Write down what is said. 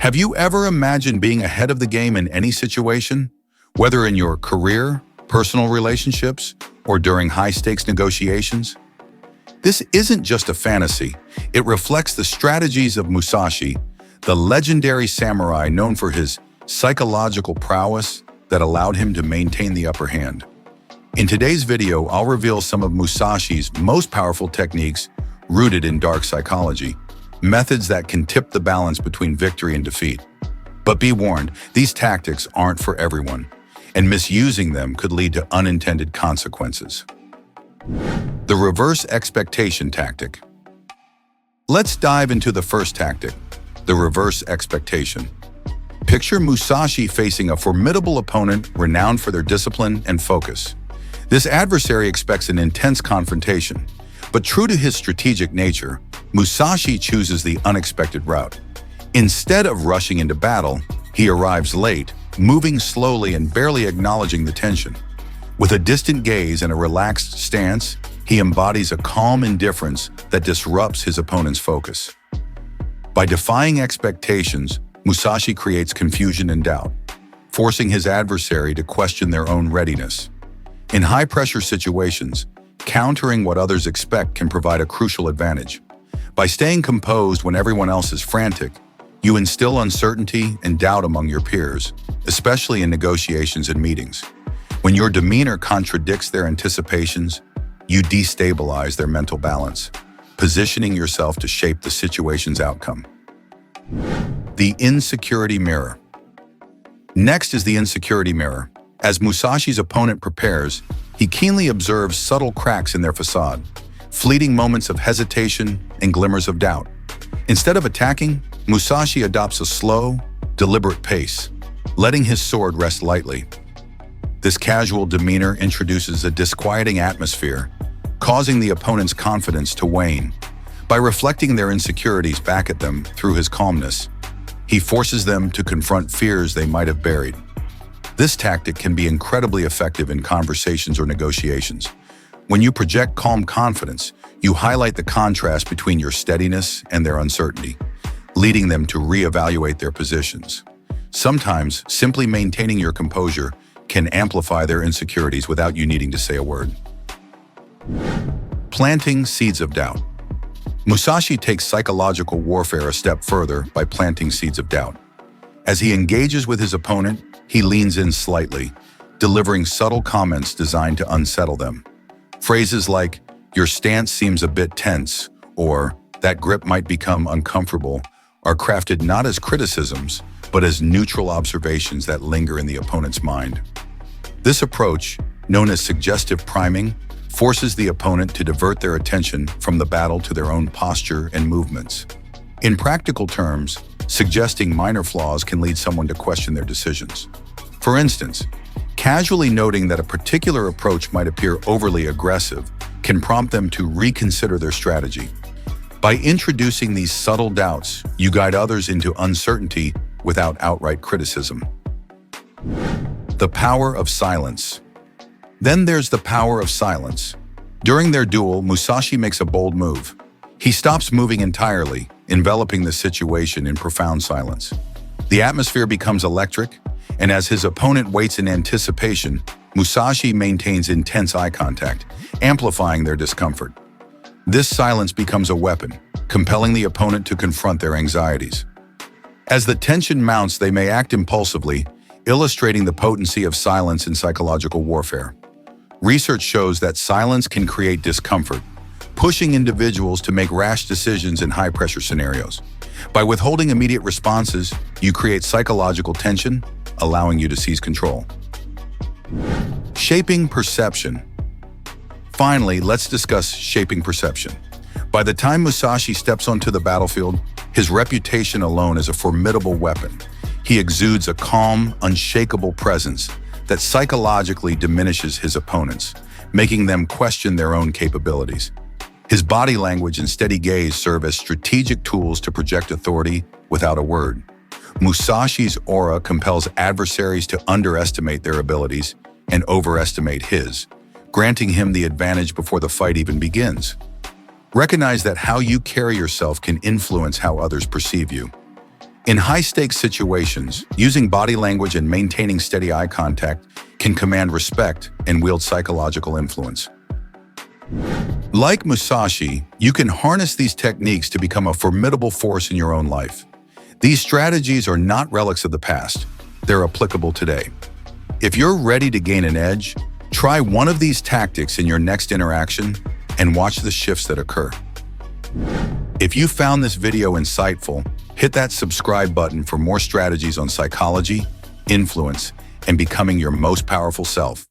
Have you ever imagined being ahead of the game in any situation? Whether in your career, personal relationships, or during high-stakes negotiations? This isn't just a fantasy. It reflects the strategies of Musashi, the legendary samurai known for his psychological prowess that allowed him to maintain the upper hand. In today's video, I'll reveal some of Musashi's most powerful techniques rooted in dark psychology, methods that can tip the balance between victory and defeat. But be warned, these tactics aren't for everyone, and misusing them could lead to unintended consequences. The reverse expectation tactic. Let's dive into the first tactic, the reverse expectation. Picture Musashi facing a formidable opponent renowned for their discipline and focus. This adversary expects an intense confrontation, but true to his strategic nature, Musashi chooses the unexpected route. Instead of rushing into battle, he arrives late, moving slowly and barely acknowledging the tension. With a distant gaze and a relaxed stance, he embodies a calm indifference that disrupts his opponent's focus. By defying expectations, Musashi creates confusion and doubt, forcing his adversary to question their own readiness. In high-pressure situations, countering what others expect can provide a crucial advantage. By staying composed when everyone else is frantic, you instill uncertainty and doubt among your peers, especially in negotiations and meetings. When your demeanor contradicts their anticipations, you destabilize their mental balance, positioning yourself to shape the situation's outcome. The insecurity mirror. Next is the insecurity mirror. As Musashi's opponent prepares, he keenly observes subtle cracks in their facade, fleeting moments of hesitation and glimmers of doubt. Instead of attacking, Musashi adopts a slow, deliberate pace, letting his sword rest lightly. This casual demeanor introduces a disquieting atmosphere, causing the opponent's confidence to wane. By reflecting their insecurities back at them through his calmness, he forces them to confront fears they might have buried. This tactic can be incredibly effective in conversations or negotiations. When you project calm confidence, you highlight the contrast between your steadiness and their uncertainty, leading them to reevaluate their positions. Sometimes, simply maintaining your composure can amplify their insecurities without you needing to say a word. Planting seeds of doubt. Musashi takes psychological warfare a step further by planting seeds of doubt. As he engages with his opponent, he leans in slightly, delivering subtle comments designed to unsettle them. Phrases like, "Your stance seems a bit tense," or "That grip might become uncomfortable," are crafted not as criticisms, but as neutral observations that linger in the opponent's mind. This approach, known as suggestive priming, forces the opponent to divert their attention from the battle to their own posture and movements. In practical terms, suggesting minor flaws can lead someone to question their decisions. For instance, casually noting that a particular approach might appear overly aggressive can prompt them to reconsider their strategy. By introducing these subtle doubts, you guide others into uncertainty without outright criticism. The power of silence. Then there's the power of silence. During their duel, Musashi makes a bold move. He stops moving entirely, enveloping the situation in profound silence. The atmosphere becomes electric, and as his opponent waits in anticipation, Musashi maintains intense eye contact, amplifying their discomfort. This silence becomes a weapon, compelling the opponent to confront their anxieties. As the tension mounts, they may act impulsively, illustrating the potency of silence in psychological warfare. Research shows that silence can create discomfort, pushing individuals to make rash decisions in high-pressure scenarios. By withholding immediate responses, you create psychological tension, allowing you to seize control. Shaping perception. Finally, let's discuss shaping perception. By the time Musashi steps onto the battlefield, his reputation alone is a formidable weapon. He exudes a calm, unshakable presence that psychologically diminishes his opponents, making them question their own capabilities. His body language and steady gaze serve as strategic tools to project authority without a word. Musashi's aura compels adversaries to underestimate their abilities and overestimate his, granting him the advantage before the fight even begins. Recognize that how you carry yourself can influence how others perceive you. In high-stakes situations, using body language and maintaining steady eye contact can command respect and wield psychological influence. Like Musashi, you can harness these techniques to become a formidable force in your own life. These strategies are not relics of the past. They're applicable today. If you're ready to gain an edge, try one of these tactics in your next interaction and watch the shifts that occur. If you found this video insightful, hit that subscribe button for more strategies on psychology, influence, and becoming your most powerful self.